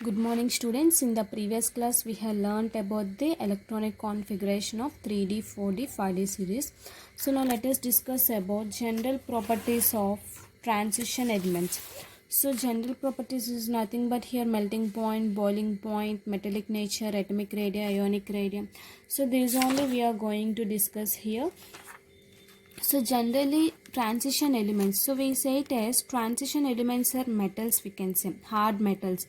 Good morning students. In the previous class we have learnt about the electronic configuration of 3D, 4D, 5D series. So now let us discuss about general properties of transition elements. So general properties is nothing but here melting point, boiling point, metallic nature, atomic radii, ionic radii. So these only we are going to discuss here. So generally transition elements, so we say it as transition elements are metals, we can say hard metals.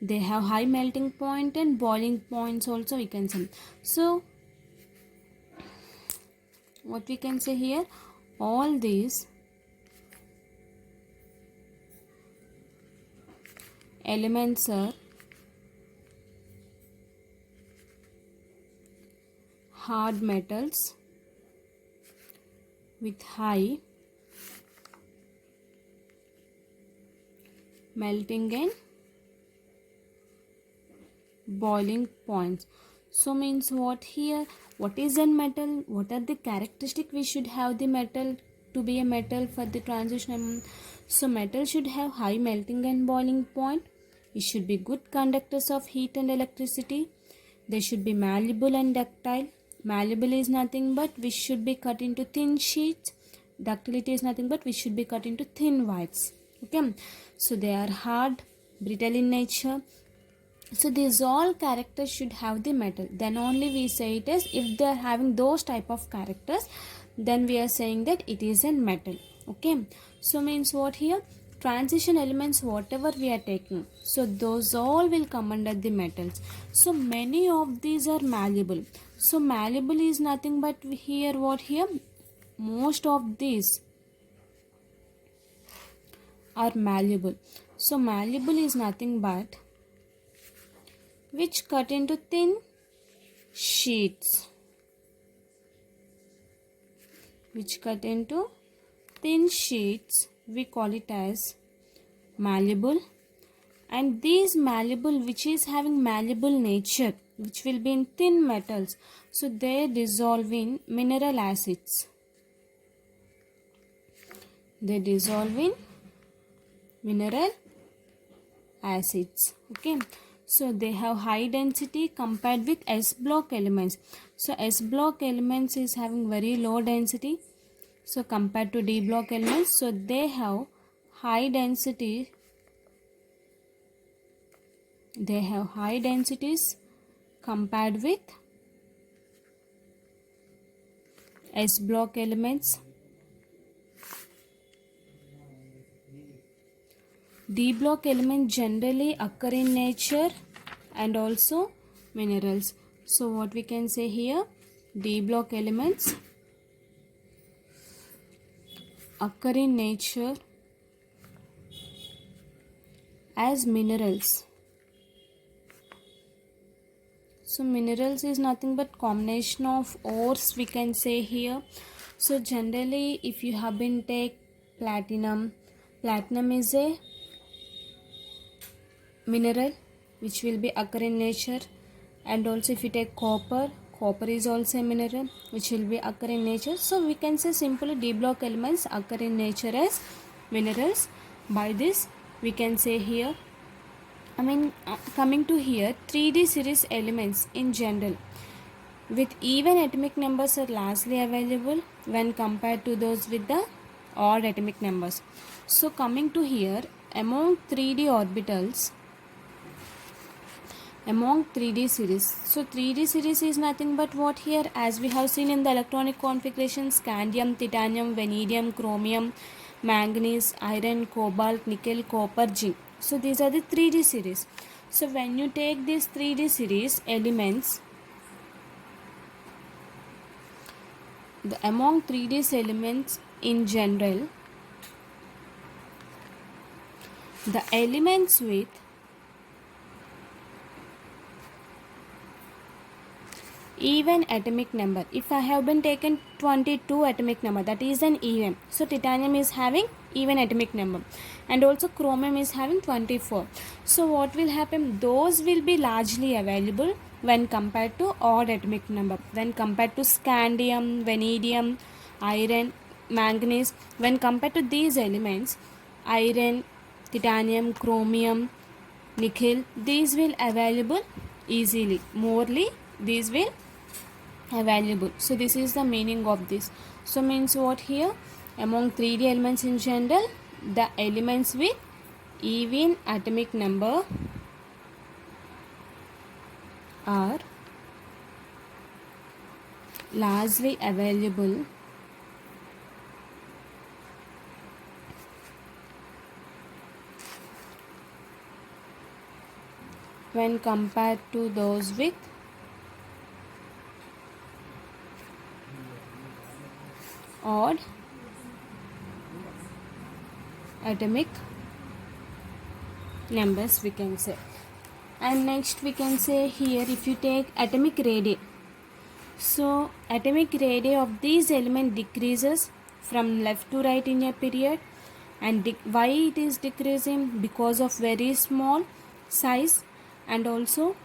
They have high melting point and boiling points also, we can say. So what we can say here, all these elements are hard metals with high melting and boiling points. So means what here, what is a metal, what are the characteristics we should have the metal to be a metal for the transition. So metal should have high melting and boiling point. It should be good conductors of heat and electricity. They should be malleable and ductile. Malleable is nothing but we should be cut into thin sheets. Ductility is nothing but we should be cut into thin wires. Okay, so they are hard, brittle in nature. So these all characters should have the metal. Then only we say it as, if they are having those type of characters, then we are saying that it is a metal. Okay, so means what here, transition elements whatever we are taking, so those all will come under the metals. So many of these are malleable. So malleable is nothing but here, what here, most of these are malleable. So malleable is nothing but which cut into thin sheets, which cut into thin sheets, we call it as malleable. And these malleable, which is having malleable nature, which will be in thin metals, so they dissolve in mineral acids. They dissolve in mineral acids. Okay, so they have high density compared with S block elements. So S block elements is having very low density, so compared to D block elements, so they have high density. They have high densities compared with S block elements. D block elements generally occur in nature and also minerals. So what we can say here, D block elements occur in nature as minerals. So minerals is nothing but combination of ores, we can say here. So generally if you have been take platinum, platinum is a mineral which will be occur in nature. And also if you take copper, copper is also a mineral which will be occur in nature. So we can say simply D block elements occur in nature as minerals. By this we can say here, coming to here, 3D series elements in general with even atomic numbers are largely available when compared to those with the odd atomic numbers. So coming to here, among 3D orbitals, among 3D series, so 3D series is nothing but what here, as we have seen in the electronic configuration, scandium, titanium, vanadium, chromium, manganese, iron, cobalt, nickel, copper, zinc. So these are the 3D series. So when you take these 3D series elements, among 3D elements in general, the elements with even atomic number, if I have been taken 22 atomic number, that is an even. So titanium is having even atomic number and also chromium is having 24. So what will happen, those will be largely available when compared to odd atomic number, when compared to scandium, vanadium, iron, manganese. When compared to these elements, iron, titanium, chromium, Nikhil, these will available easily. Morely, these will available. So this is the meaning of this. So means what here? Among 3D elements in general, the elements with even atomic number are largely available when compared to those with odd atomic numbers, we can say. And next we can say here, if you take atomic radii, so atomic radii of these element decreases from left to right in a period. And why it is decreasing? Because of very small size, and also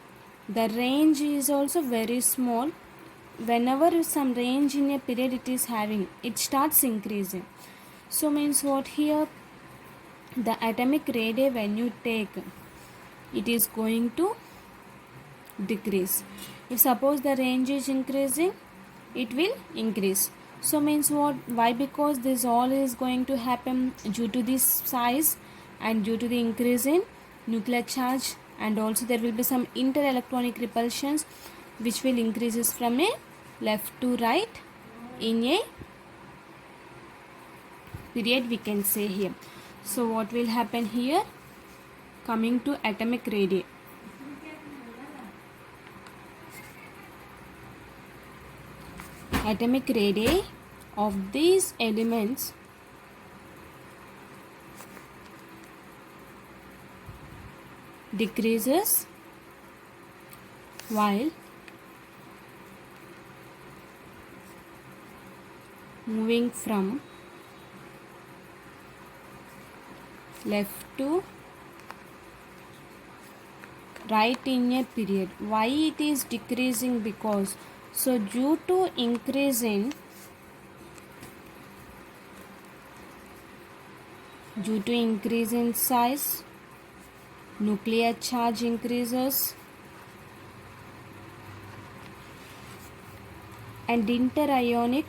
the range is also very small. Whenever some range in a period it is having, it starts increasing. So means what here? The atomic radii, when you take, it is going to decrease. If suppose the range is increasing, it will increase. So means what? Why? Because this all is going to happen due to this size and due to the increase in nuclear charge, and also there will be some interelectronic repulsions which will increases from a left to right in a period, we can say here. So what will happen here? Coming to atomic radii. Atomic radii of these elements decreases while moving from left to right in a period. Why it is decreasing? Because so due to increase in size, nuclear charge increases, and interelectronic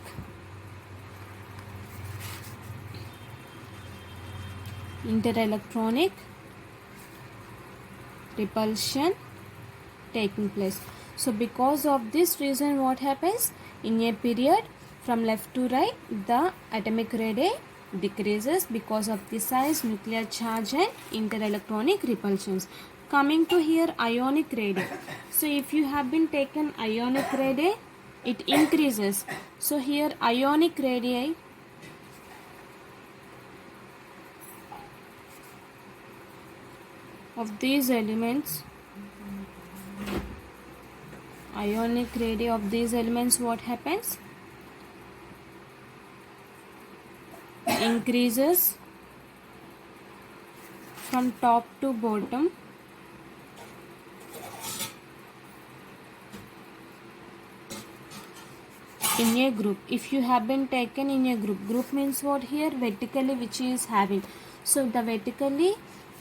repulsion taking place. So because of this reason, what happens? In a period from left to right, the atomic radii decreases because of the size, nuclear charge, and interelectronic repulsions. Coming to here, ionic radii. So if you have been taken ionic radii, it increases. So here ionic radii of these elements, what happens? Increases from top to bottom in a group. If you have been taken in a group means what here? Vertically, which is having. So the vertically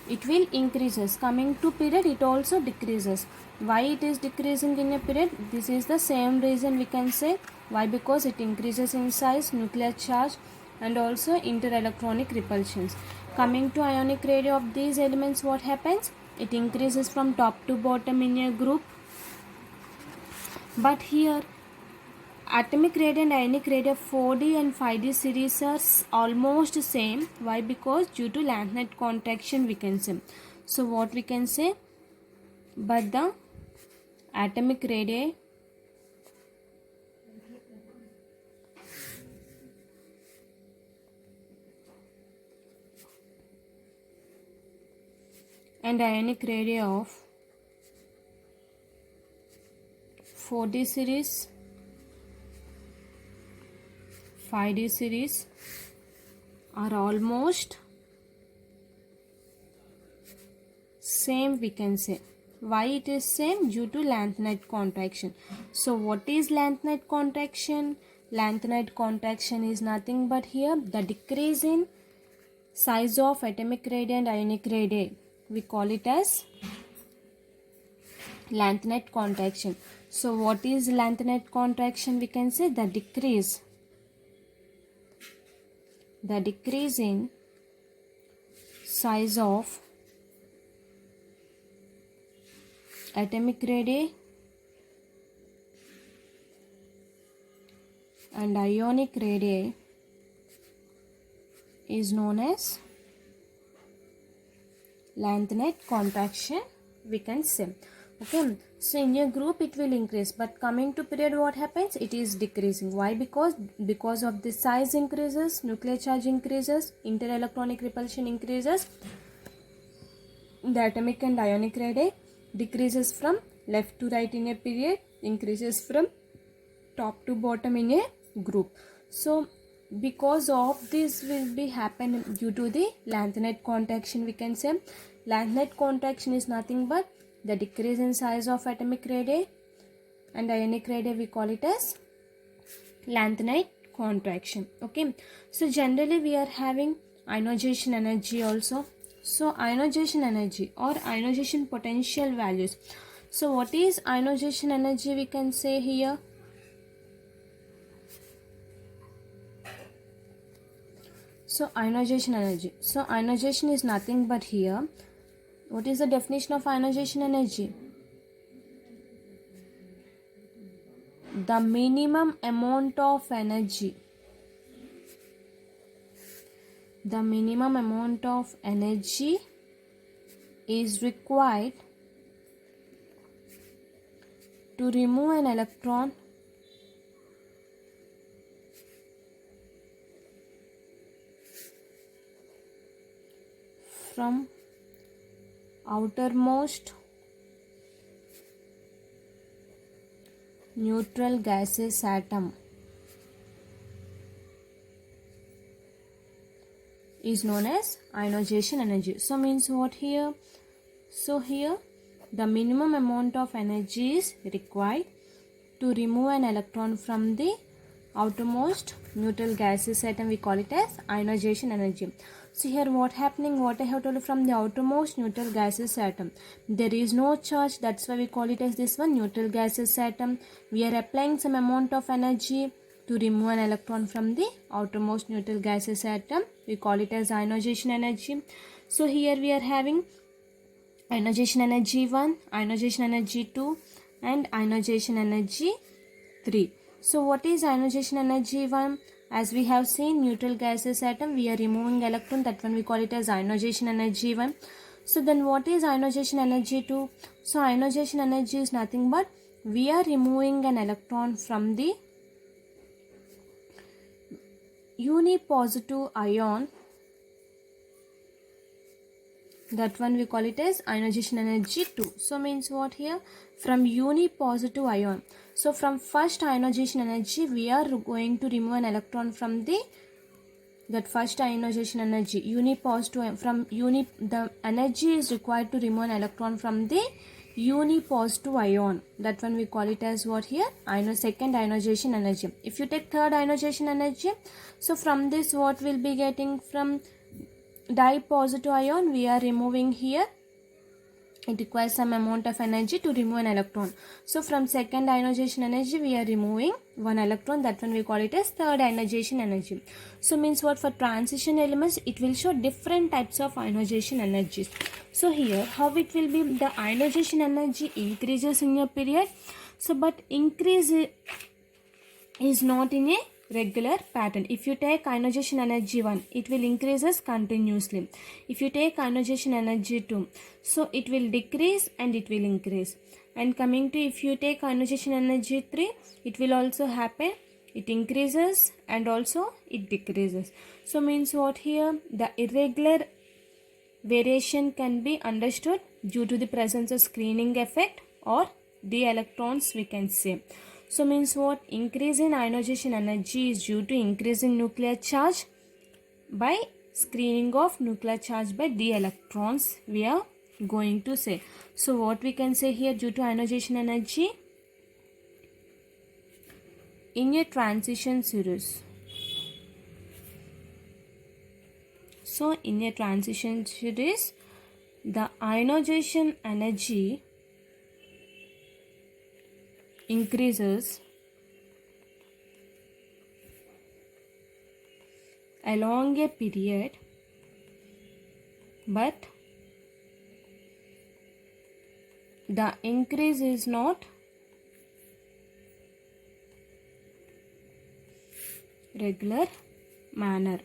it will increases. Coming to period, it also decreases. Why it is decreasing in a period? This is the same reason, we can say. Why? Because it increases in size, nuclear charge, and also interelectronic repulsions. Coming to ionic radii of these elements, what happens? It increases from top to bottom in a group. But here atomic radii and ionic radii of 4D and 5D series are almost same. Why? Because due to lanthanide contraction, we can say. So what we can say? But the atomic radii and ionic radii of 4D series, 5D series are almost same, we can say. Why it is same? Due to lanthanide contraction. So what is lanthanide contraction? Lanthanide contraction is nothing but here the decrease in size of atomic radii and ionic radii we call it as lanthanide contraction. So what is lanthanide contraction? We can say the decrease in size of atomic radii and ionic radii is known as lanthanide contraction, we can say. Okay, so in a group it will increase, but coming to period, what happens? It is decreasing. Why? Because of the size increases, nuclear charge increases, interelectronic repulsion increases, the atomic and ionic radii decreases from left to right in a period, increases from top to bottom in a group. So because of this will be happen due to the lanthanide contraction, we can say. Lanthanide contraction is nothing but the decrease in size of atomic radii and ionic radii, we call it as lanthanide contraction. Okay, so generally we are having ionization energy also. So ionization energy or ionization potential values. So what is ionization energy? We can say here, so ionization energy. So ionization is nothing but here. What is the definition of ionization energy? The minimum amount of energy. The minimum amount of energy is required to remove an electron from outermost neutral gaseous atom is known as ionization energy. So means what here? So here the minimum amount of energy is required to remove an electron from the outermost neutral gaseous atom, we call it as ionization energy. So here what happening, what I have told you, from the outermost neutral gaseous atom there is no charge, that's why we call it as this one, neutral gaseous atom. We are applying some amount of energy to remove an electron from the outermost neutral gaseous atom, we call it as ionization energy. So here we are having ionization energy 1, ionization energy 2 and ionization energy 3. So what is ionization energy 1? As we have seen, neutral gaseous atom, we are removing electron, that one we call it as ionization energy 1. So then what is ionization energy 2? So ionization energy is nothing but we are removing an electron from the unipositive ion, that one we call it as ionization energy 2. So means what here? From unipositive ion. So from first ionization energy we are going to remove an electron from the that first ionization energy, unipositive, from the energy is required to remove an electron from the unipositive ion, that one we call it as what here? Second ionization energy. If you take third ionization energy, so from this what will be getting? From dipositive ion we are removing here, it requires some amount of energy to remove an electron. So from second ionization energy we are removing one electron, that one we call it as third ionization energy. So means what? For transition elements it will show different types of ionization energies. So here how it will be? The ionization energy increases in a period, so but increase is not in a regular pattern. If you take ionization energy 1, it will increases continuously. If you take ionization energy 2, so it will decrease and it will increase. And coming to, if you take ionization energy 3, it will also happen, it increases and also it decreases. So means what here? The irregular variation can be understood due to the presence of screening effect or the electrons, we can say. So means what? Increase in ionization energy is due to increase in nuclear charge by screening of nuclear charge by the electrons, we are going to say. So what we can say here? Due to ionization energy in a transition series. So in a transition series the ionization energy increases along a period, but the increase is not regular manner.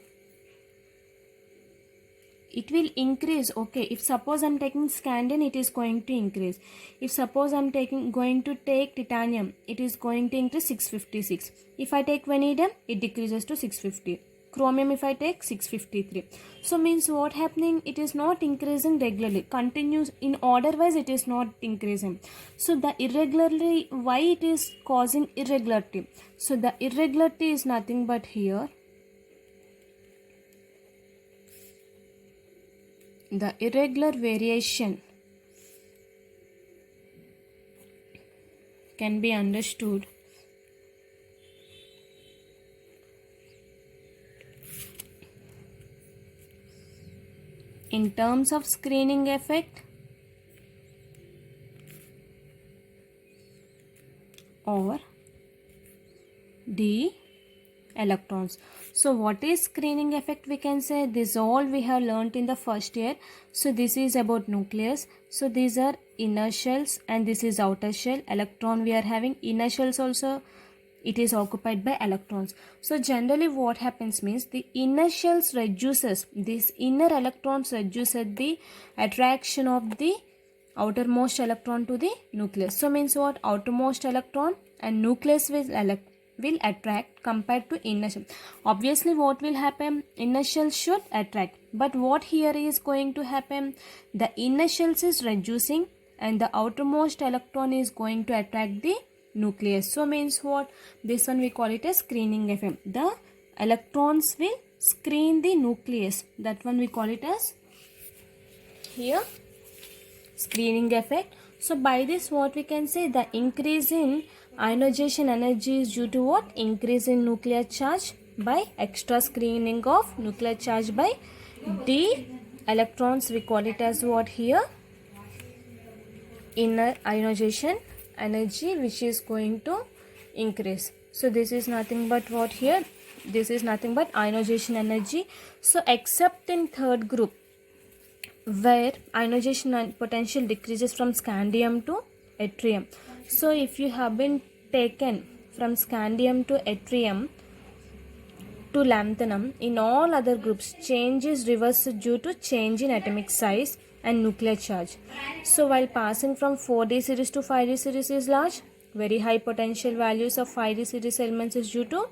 It will increase. Okay, if suppose I'm taking scandium, it is going to increase. If suppose I'm going to take titanium, it is going to increase 656. If I take vanadium, it decreases to 650. Chromium, if I take 653. So means what happening? It is not increasing regularly. Continues in order wise, it is not increasing. So the irregularity, why it is causing irregularity? So the irregularity is nothing but here. The irregular variation can be understood in terms of screening effect or the electrons. So what is screening effect? We can say this all we have learnt in the first year. So this is about nucleus. So these are inner shells and this is outer shell. Electron we are having. Inner shells also, it is occupied by electrons. So generally what happens means the inner shells reduces, this inner electrons reduces the attraction of the outermost electron to the nucleus. So means what? Outermost electron and nucleus will attract compared to inner shell. Obviously what will happen? Inner shell should attract, but what here is going to happen? The inner shells is reducing and the outermost electron is going to attract the nucleus. So means what? This one we call it as screening effect. The electrons will screen the nucleus. That one we call it as here screening effect. So by this what we can say? The increase in ionization energy is due to what? Increase in nuclear charge by extra screening of nuclear charge by d electrons. We call it as what here? Inner ionization energy, which is going to increase. So this is nothing but what here? This is nothing but ionization energy. So except in third group where ionization potential decreases from scandium to yttrium. So if you have been taken from scandium to yttrium to lanthanum, in all other groups change is reversed due to change in atomic size and nuclear charge. So while passing from 4D series to 5D series is large, very high potential values of 5D series elements is due to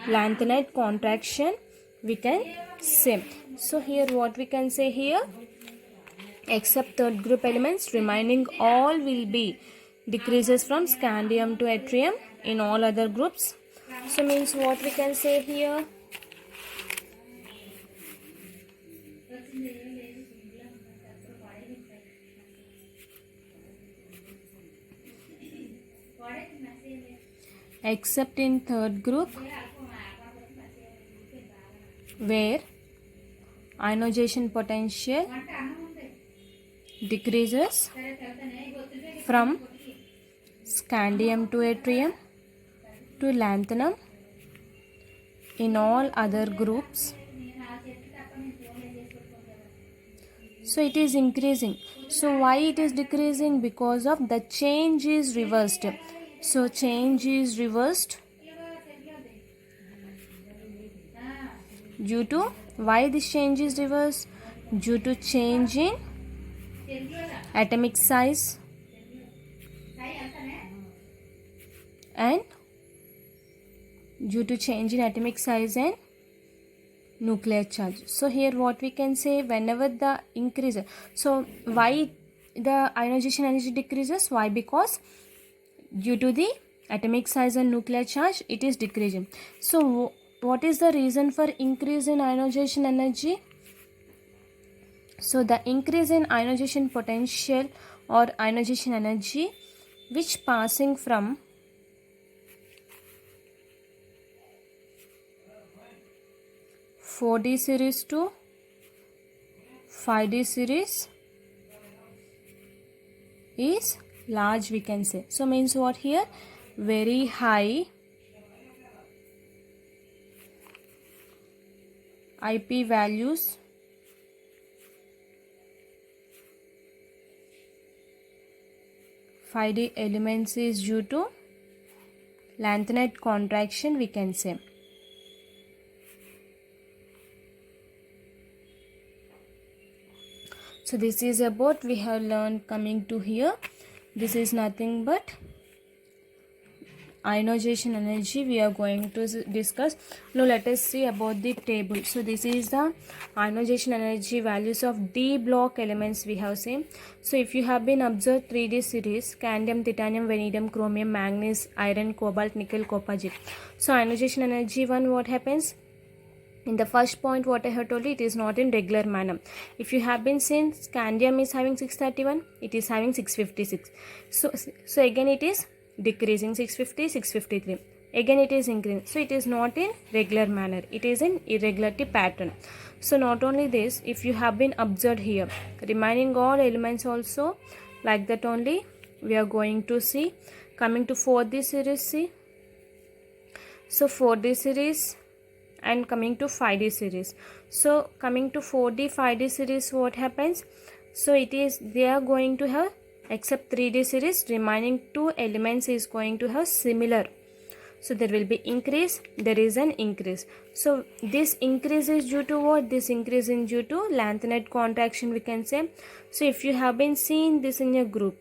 lanthanide contraction, we can say. So here what we can say here? Except third group elements, remaining all will be decreases from scandium to yttrium in all other groups. So means what we can say here? Except in third group where ionization potential decreases from scandium to yttrium to lanthanum, in all other groups, so it is increasing. So why it is decreasing? Because of the change is reversed. So change is reversed due to, why this change is reversed? Due to change in atomic size and due to change in atomic size and nuclear charge. So here what we can say, whenever the increase, so why the ionization energy decreases? Why? Because due to the atomic size and nuclear charge it is decreasing. So what is the reason for increase in ionization energy? So the increase in ionization potential or ionization energy which passing from 4D series to 5D series is large, we can say. So means what here? Very high IP values FID elements is due to lanthanide contraction, we can say. So this is about we have learned. Coming to here, this is nothing but ionization energy we are going to discuss. Now let us see about the table. So this is the ionization energy values of D block elements we have seen. So if you have been observed 3D series, scandium, titanium, vanadium, chromium, manganese, iron, cobalt, nickel, copper, zinc. So ionization energy one, what happens? In the first point what I have told you, it is not in regular manner. If you have been seen, scandium is having 631, it is having 656. So again it is decreasing, 650, 653. Again it is increasing. So it is not in regular manner, it is in irregularity pattern. So not only this, if you have been observed here, remaining all elements also like that only we are going to see. Coming to 4D series, see. So 4D series and coming to 5D series. So coming to 4D 5D series, what happens? So it is, they are going to have, except 3D series, remaining two elements is going to have similar. So there will be increase, there is an increase. So this increase is due to what? This increase is due to lanthanide contraction, we can say. So if you have been seeing this in your group,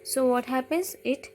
so what happens? It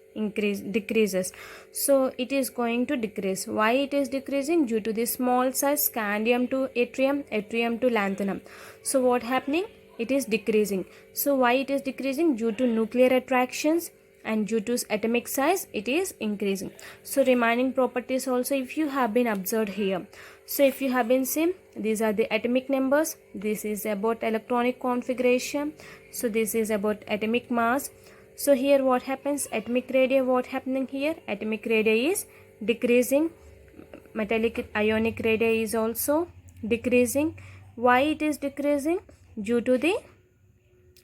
decreases. So it is going to decrease. Why it is decreasing? Due to the small size scandium to yttrium, yttrium to lanthanum. So what happening? It is decreasing. So why it is decreasing? Due to nuclear attractions, and due to atomic size it is increasing. So remaining properties also if you have been observed here. So if you have been seen, these are the atomic numbers, this is about electronic configuration, so this is about atomic mass. So here what happens? Atomic radii, what happening here? Atomic radii is decreasing. Metallic ionic radii is also decreasing. Why it is decreasing? Due to the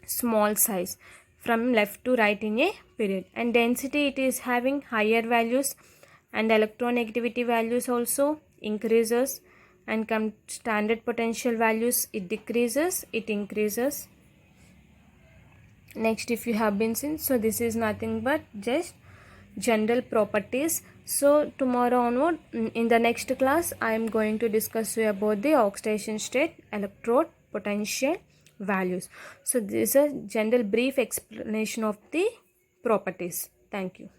small size from left to right in a period. And density, it is having higher values, and electronegativity values also increases, and come standard potential values, it decreases, it increases. Next, if you have been seen, so this is nothing but just general properties. So tomorrow onward, in the next class, I am going to discuss you about the oxidation state, electrode, potential, values. So this is a general brief explanation of the properties. Thank you.